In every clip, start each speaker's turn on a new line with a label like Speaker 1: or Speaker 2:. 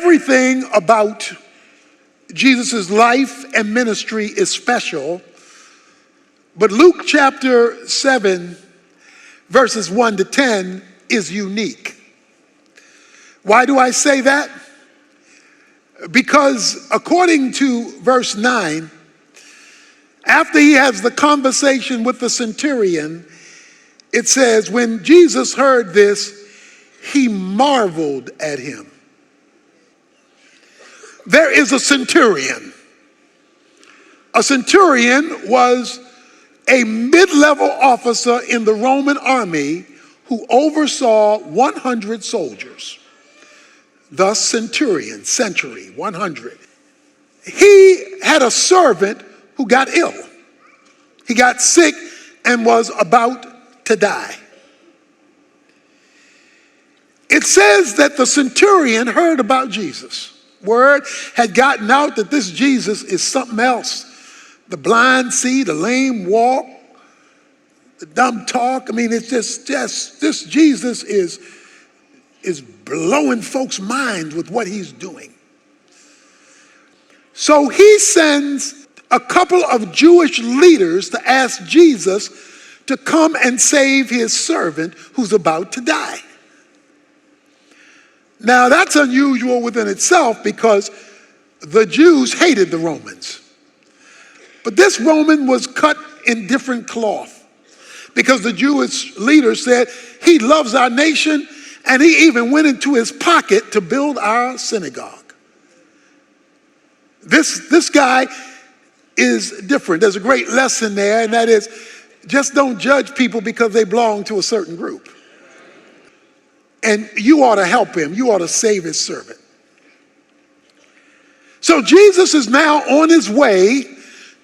Speaker 1: Everything about Jesus' life and ministry is special, but Luke chapter 7, verses 1 to 10 is unique. Why do I say that? Because according to verse 9, after he has the conversation with the centurion, it says, when Jesus heard this, he marveled at him. There is a centurion. A centurion was a mid-level officer in the Roman army who oversaw 100 soldiers. Thus, centurion, century, 100. He had a servant who got ill. He got sick and was about to die. It says that the centurion heard about Jesus. Word had gotten out that this Jesus is something else. The blind see, the lame walk, the dumb talk. I mean, it's just this Jesus is blowing folks' minds with what he's doing. So he sends a couple of Jewish leaders to ask Jesus to come and save his servant who's about to die. Now, that's unusual within itself because the Jews hated the Romans. But this Roman was cut in different cloth because the Jewish leaders said, he loves our nation, and he even went into his pocket to build our synagogue. This guy is different. There's a great lesson there, and that is, just don't judge people because they belong to a certain group. And you ought to help him. You ought to save his servant. So Jesus is now on his way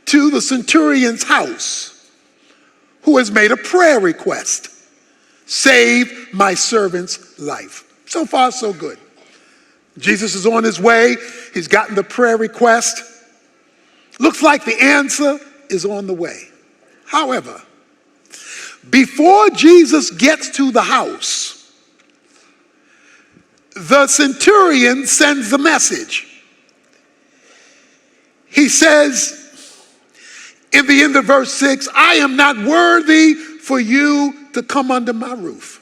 Speaker 1: to the centurion's house, who has made a prayer request. Save my servant's life. So far, so good. Jesus is on his way. He's gotten the prayer request. Looks like the answer is on the way. However, before Jesus gets to the house, the centurion sends a message. He says, in the end of verse 6, I am not worthy for you to come under my roof.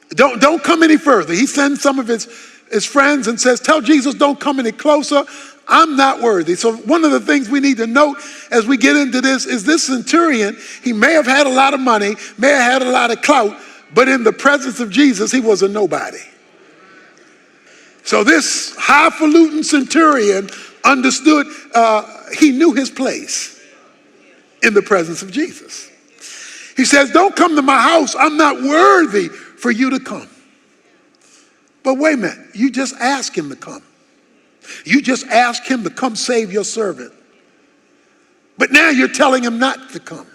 Speaker 1: Don't come any further. He sends some of his friends and says, tell Jesus don't come any closer. I'm not worthy. So one of the things we need to note as we get into this is this centurion, he may have had a lot of money, may have had a lot of clout, but in the presence of Jesus, he was a nobody. So this highfalutin centurion understood, he knew his place in the presence of Jesus. He says, don't come to my house. I'm not worthy for you to come. But wait a minute, you just asked him to come. You just asked him to come save your servant. But now you're telling him not to come.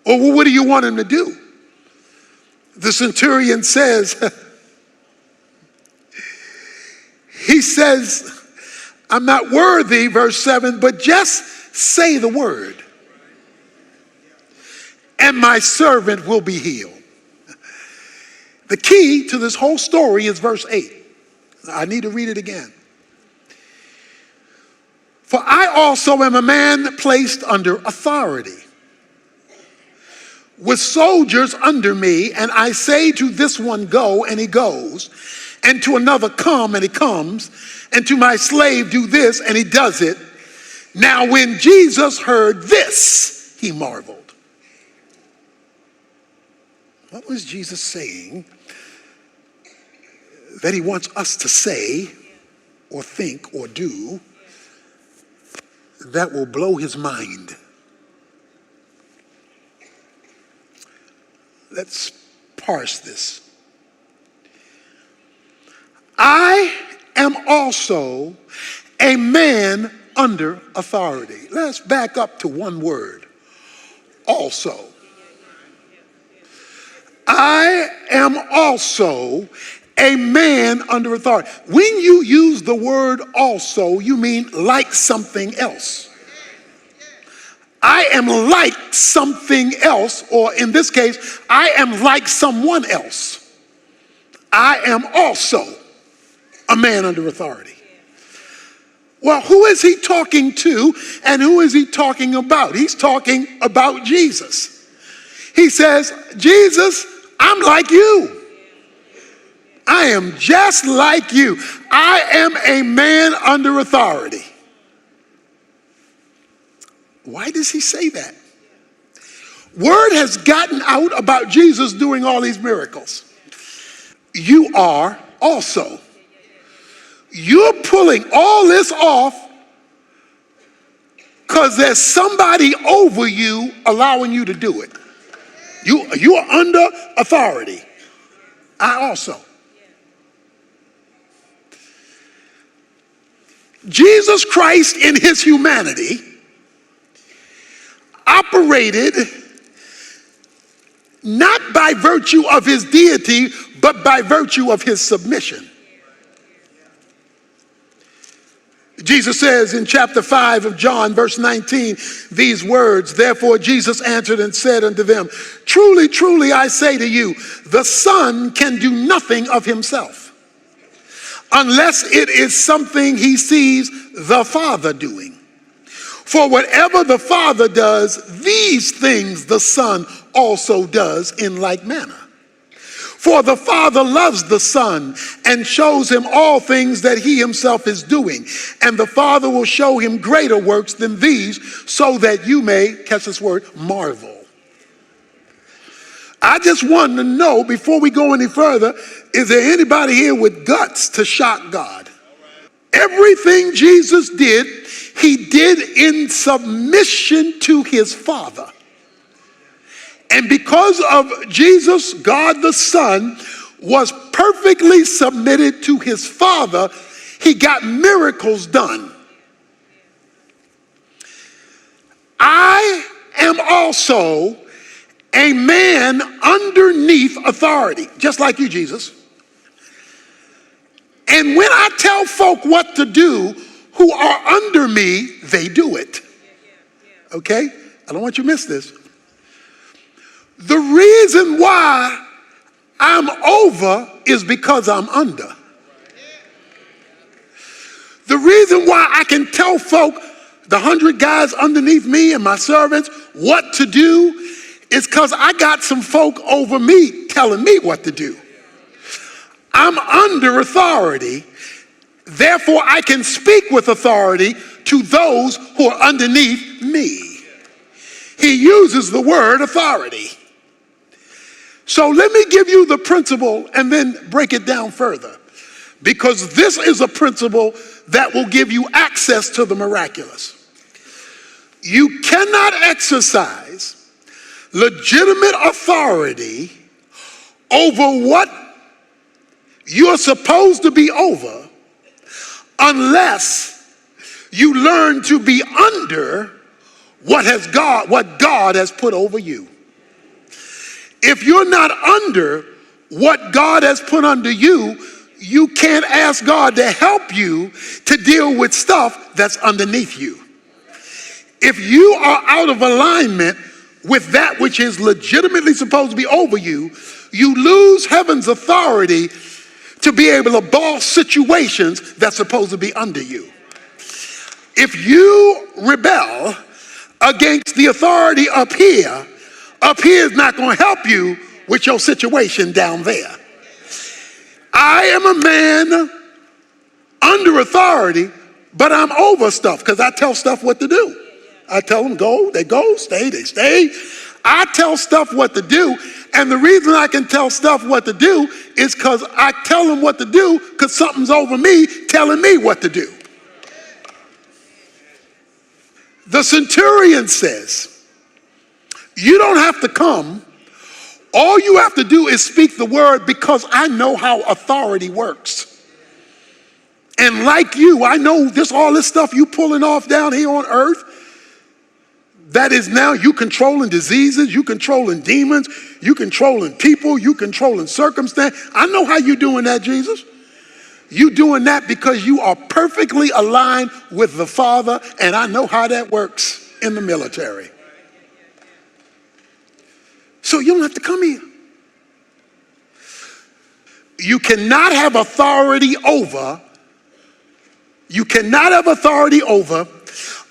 Speaker 1: Or well, what do you want him to do? The centurion says, he says, I'm not worthy, verse 7, but just say the word, and my servant will be healed. The key to this whole story is verse 8. I need to read it again. For I also am a man placed under authority, with soldiers under me, and I say to this one, go, and he goes, and to another, come, and he comes, and to my slave, do this, and he does it. Now when Jesus heard this, he marveled. What was Jesus saying that he wants us to say or think or do that will blow his mind? Let's parse this. I am also a man under authority. Let's back up to one word. Also. I am also a man under authority. When you use the word also, you mean like something else. I am like something else, or in this case, I am like someone else. I am also a man under authority. Well, who is he talking to and who is he talking about? He's talking about Jesus. He says, Jesus, I'm like you. I am just like you. I am a man under authority. Why does he say that? Word has gotten out about Jesus doing all these miracles. You are also. You're pulling all this off because there's somebody over you allowing you to do it. You are under authority. I also. Jesus Christ in his humanity operated not by virtue of his deity, but by virtue of his submission. Jesus says in chapter 5 of John, verse 19, these words, therefore Jesus answered and said unto them, truly, truly, I say to you, the Son can do nothing of himself, unless it is something he sees the Father doing. For whatever the Father does, these things the Son also does in like manner. For the Father loves the Son and shows him all things that he himself is doing. And the Father will show him greater works than these, so that you may, catch this word, marvel. I just want to know, before we go any further, is there anybody here with guts to shock God? Everything Jesus did, he did in submission to his Father. And because of Jesus, God the Son was perfectly submitted to his Father, he got miracles done. I am also a man underneath authority, just like you, Jesus. And when I tell folk what to do who are under me, they do it. Okay? I don't want you to miss this. The reason why I'm over is because I'm under. The reason why I can tell folk, the 100 guys underneath me and my servants, what to do is because I got some folk over me telling me what to do. I'm under authority, therefore I can speak with authority to those who are underneath me. He uses the word authority. So let me give you the principle and then break it down further, because this is a principle that will give you access to the miraculous. You cannot exercise legitimate authority over what you're supposed to be over unless you learn to be under what God has put over you. If you're not under what God has put under you, you can't ask God to help you to deal with stuff that's underneath you. If you are out of alignment with that which is legitimately supposed to be over you, you lose heaven's authority to be able to boss situations that's supposed to be under you. If you rebel against the authority up here is not going to help you with your situation down there. I am a man under authority, but I'm over stuff because I tell stuff what to do. I tell them go, they go, stay, they stay. I tell stuff what to do, and the reason I can tell stuff what to do is because I tell them what to do because something's over me telling me what to do. The centurion says, you don't have to come. All you have to do is speak the word, because I know how authority works. And like you, I know all this stuff you pulling off down here on earth, that is now you controlling diseases, you controlling demons, you controlling people, you controlling circumstance. I know how you doing that, Jesus. You doing that because you are perfectly aligned with the Father, and I know how that works in the military. So you don't have to come here. you cannot have authority over,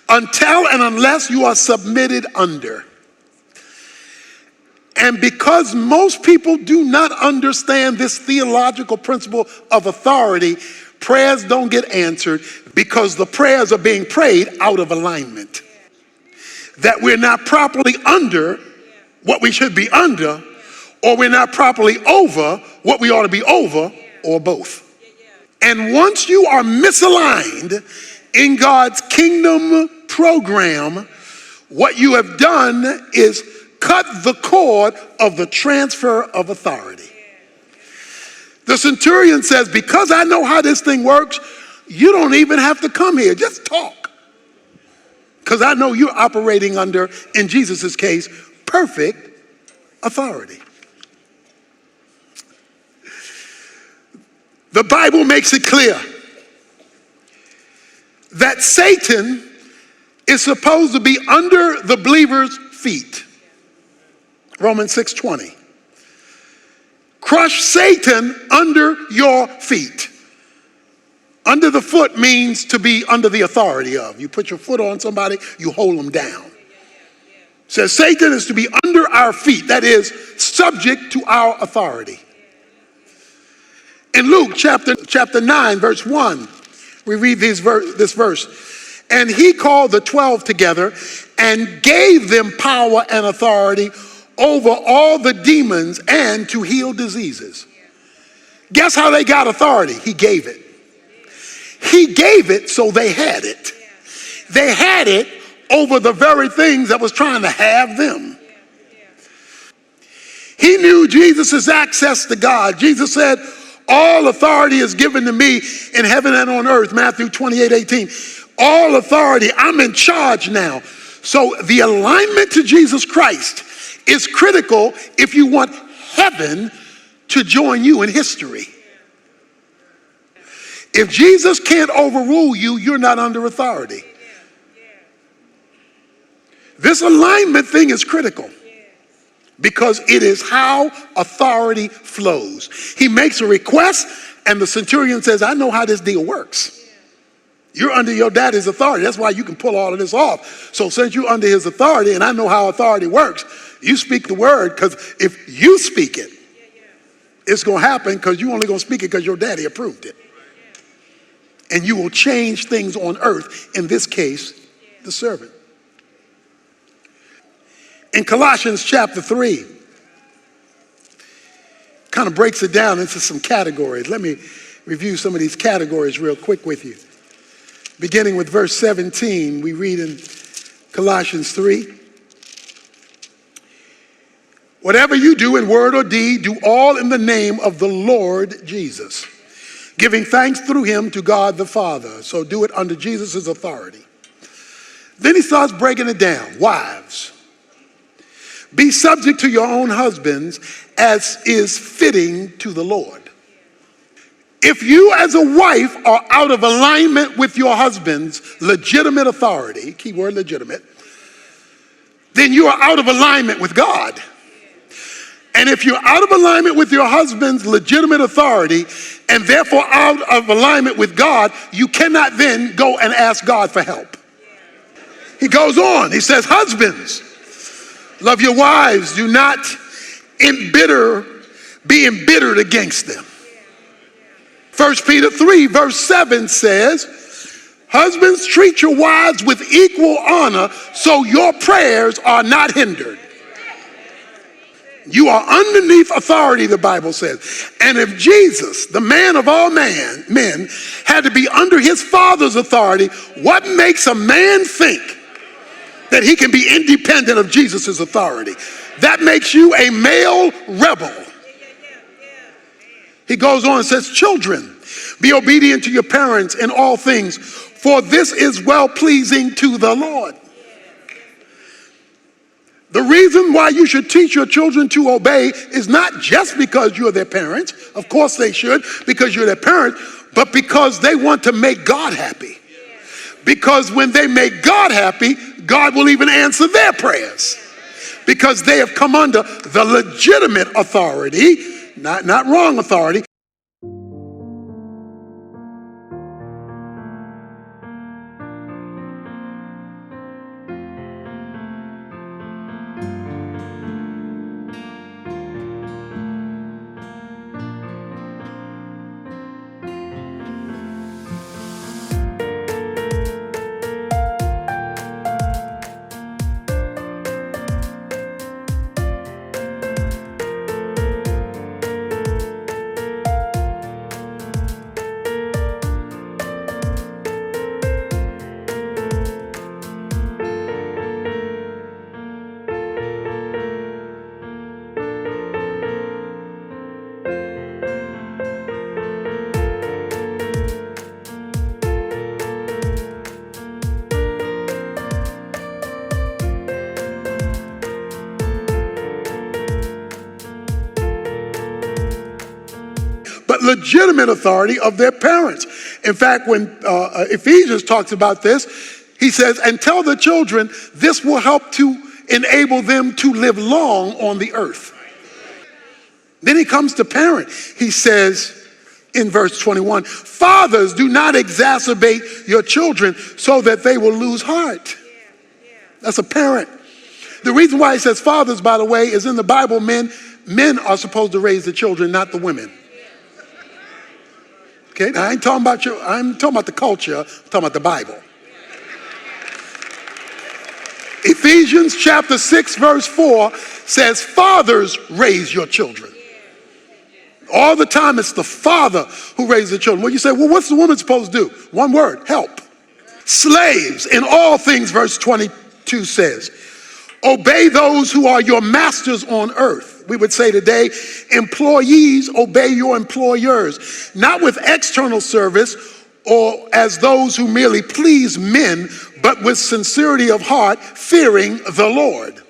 Speaker 1: until and unless you are submitted under. And because most people do not understand this theological principle of authority, prayers don't get answered because the prayers are being prayed out of alignment. That we're not properly under what we should be under, or we're not properly over what we ought to be over, or both. And once you are misaligned in God's kingdom program, what you have done is cut the cord of the transfer of authority. The centurion says, because I know how this thing works, you don't even have to come here. Just talk. Because I know you're operating under, in Jesus' case, perfect authority. The Bible makes it clear that Satan is supposed to be under the believer's feet. Romans 6:20. Crush Satan under your feet. Under the foot means to be under the authority of. You put your foot on somebody, you hold them down. It says Satan is to be under our feet, that is, subject to our authority. In Luke chapter 9, verse 1, we read this verse. And he called the 12 together and gave them power and authority over all the demons and to heal diseases. Guess how they got authority? He gave it. He gave it so they had it. They had it over the very things that was trying to have them. He knew Jesus' access to God. Jesus said, all authority is given to me in heaven and on earth, Matthew 28:18. All authority, I'm in charge now. So the alignment to Jesus Christ is critical if you want heaven to join you in history. If Jesus can't overrule you, you're not under authority. This alignment thing is critical because it is how authority flows. He makes a request and the centurion says, I know how this deal works. You're under your daddy's authority. That's why you can pull all of this off. So since you're under his authority and I know how authority works, you speak the word, because if you speak it, it's going to happen because you're only going to speak it because your daddy approved it. And you will change things on earth, in this case, the servant. In Colossians chapter 3, kind of breaks it down into some categories. Let me review some of these categories real quick with you. Beginning with verse 17, we read in Colossians 3, whatever you do in word or deed, do all in the name of the Lord Jesus, giving thanks through him to God the Father. So do it under Jesus' authority. Then he starts breaking it down. Wives, be subject to your own husbands as is fitting to the Lord. If you as a wife are out of alignment with your husband's legitimate authority, keyword legitimate, then you are out of alignment with God. And if you're out of alignment with your husband's legitimate authority and therefore out of alignment with God, you cannot then go and ask God for help. He goes on, he says, husbands, love your wives, do not be embittered against them. 1 Peter 3 verse 7 says, husbands, treat your wives with equal honor so your prayers are not hindered. You are underneath authority, the Bible says. And if Jesus, the man of all men, had to be under his Father's authority, what makes a man think that he can be independent of Jesus' authority? That makes you a male rebel. He goes on and says, children, be obedient to your parents in all things, for this is well-pleasing to the Lord. The reason why you should teach your children to obey is not just because you're their parents. Of course they should, because you're their parent, but because they want to make God happy. Because when they make God happy, God will even answer their prayers. Because they have come under the legitimate authority, not wrong authority, legitimate authority of their parents. In fact, when Ephesians talks about this, he says, and tell the children, this will help to enable them to live long on the earth. Then he comes to parent. He says in verse 21, fathers, do not exacerbate your children so that they will lose heart. That's a parent. The reason why he says fathers, by the way, is in the Bible, men are supposed to raise the children, not the women. Okay, now I'm talking about the culture, I'm talking about the Bible. Ephesians chapter 6 verse 4 says, fathers, raise your children. All the time it's the father who raises the children. When you say, well, what's the woman supposed to do? One word, help. Slaves, in all things, verse 22 says, obey those who are your masters on earth. We would say today, employees, obey your employers, not with external service or as those who merely please men, but with sincerity of heart, fearing the Lord.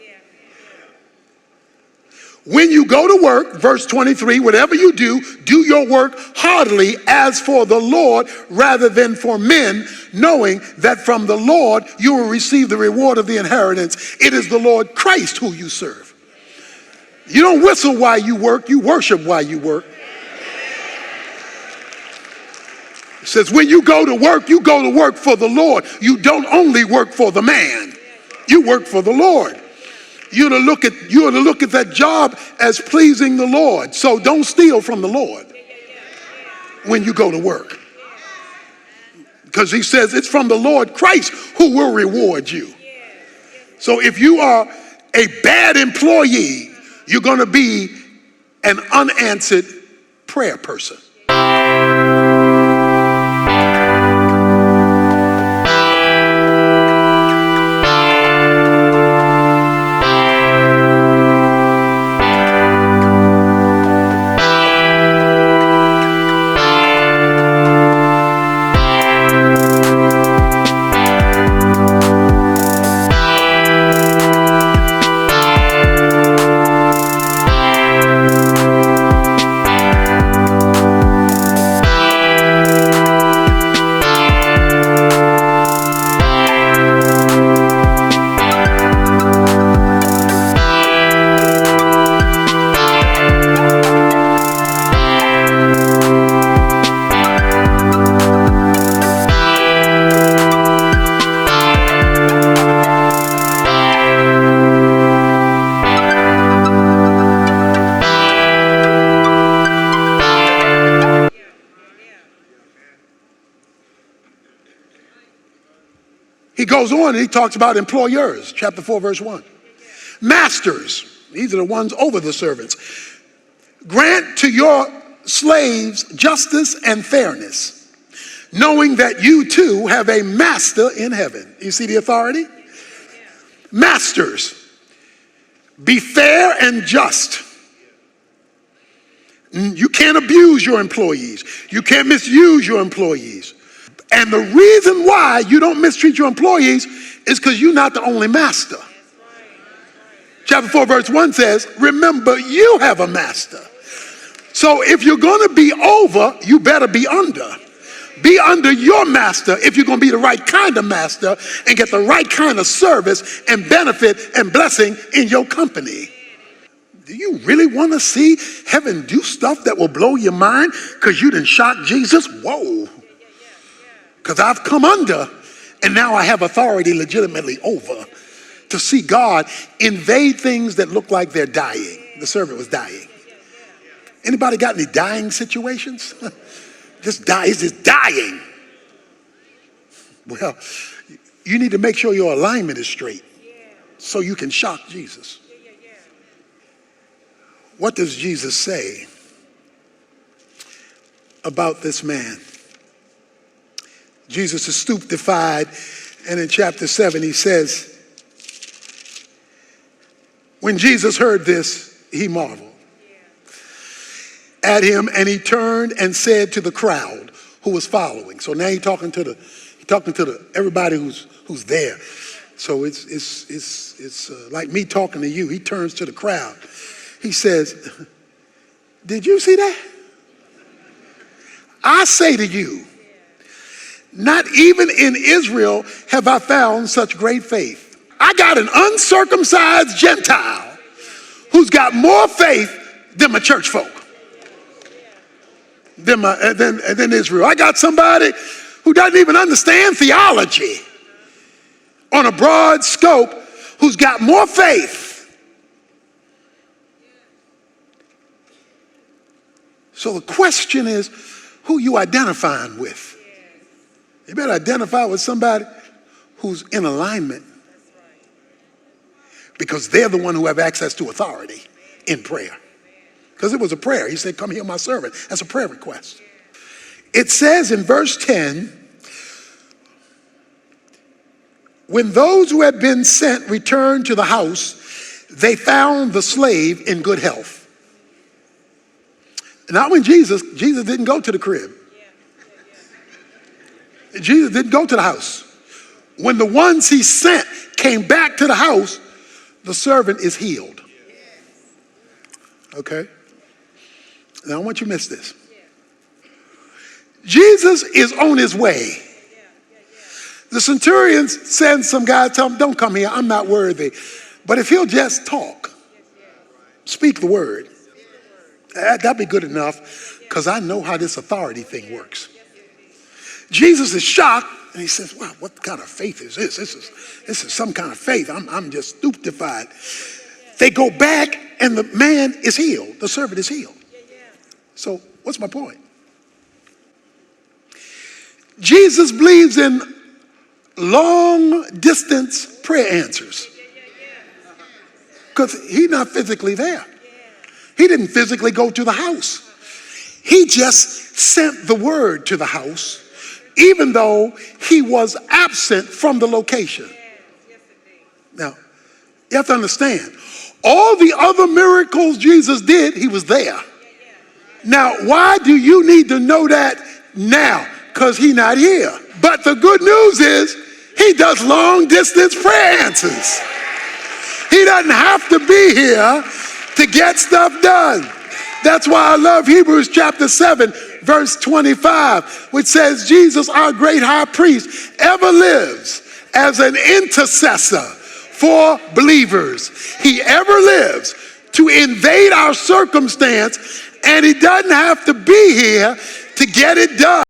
Speaker 1: When you go to work, verse 23, whatever you do, do your work heartily as for the Lord rather than for men, knowing that from the Lord you will receive the reward of the inheritance. It is the Lord Christ who you serve. You don't whistle while you work, you worship while you work. It says when you go to work for the Lord. You don't only work for the man, you work for the Lord. You're to look at that job as pleasing the Lord. So don't steal from the Lord when you go to work. Because he says it's from the Lord Christ who will reward you. So if you are a bad employee, you're going to be an unanswered prayer person. He goes on and he talks about employers, chapter 4, verse 1. Masters, these are the ones over the servants. Grant to your slaves justice and fairness, knowing that you too have a master in heaven. You see the authority? Masters, be fair and just. You can't abuse your employees. You can't misuse your employees. And the reason why you don't mistreat your employees is because you're not the only master. Chapter 4, verse 1 says, remember, you have a master. So if you're going to be over, you better be under. Be under your master if you're going to be the right kind of master and get the right kind of service and benefit and blessing in your company. Do you really want to see heaven do stuff that will blow your mind because you didn't shock Jesus? Whoa. Because I've come under and now I have authority legitimately over to see God invade things that look like they're dying. The servant was dying. Anybody got any dying situations? He's just dying. Well, you need to make sure your alignment is straight so you can shock Jesus. What does Jesus say about this man? Jesus is stupefied, and in chapter 7 he says, when Jesus heard this, he marveled at him, and he turned and said to the crowd who was following. So now he's talking to everybody who's there. So it's like me talking to you. He turns to the crowd. He says, did you see that? I say to you, not even in Israel have I found such great faith. I got an uncircumcised Gentile who's got more faith than my church folk, than Israel. I got somebody who doesn't even understand theology on a broad scope who's got more faith. So the question is, who you identifying with? You better identify with somebody who's in alignment, because they're the one who have access to authority in prayer. Because it was a prayer. He said, come heal my servant. That's a prayer request. It says in verse 10, when those who had been sent returned to the house, they found the slave in good health. Not when Jesus didn't go to the crib. Jesus didn't go to the house. When the ones he sent came back to the house, the servant is healed. Okay? Now I want you to miss this. Jesus is on his way. The centurion sends some guy, tell him, don't come here, I'm not worthy. But if he'll just talk, speak the word, that'd be good enough, because I know how this authority thing works. Jesus is shocked, and he says, wow, what kind of faith is this? This is some kind of faith. I'm just stupefied. They go back, and the man is healed. The servant is healed. So what's my point? Jesus believes in long distance prayer answers, because he's not physically there. He didn't physically go to the house. He just sent the word to the house, even though he was absent from the location. Now, you have to understand, all the other miracles Jesus did, he was there. Now, why do you need to know that now? Because he's not here. But the good news is, he does long distance prayer answers. He doesn't have to be here to get stuff done. That's why I love Hebrews chapter 7, verse 25, which says, Jesus, our great high priest, ever lives as an intercessor for believers. He ever lives to invade our circumstance, and he doesn't have to be here to get it done.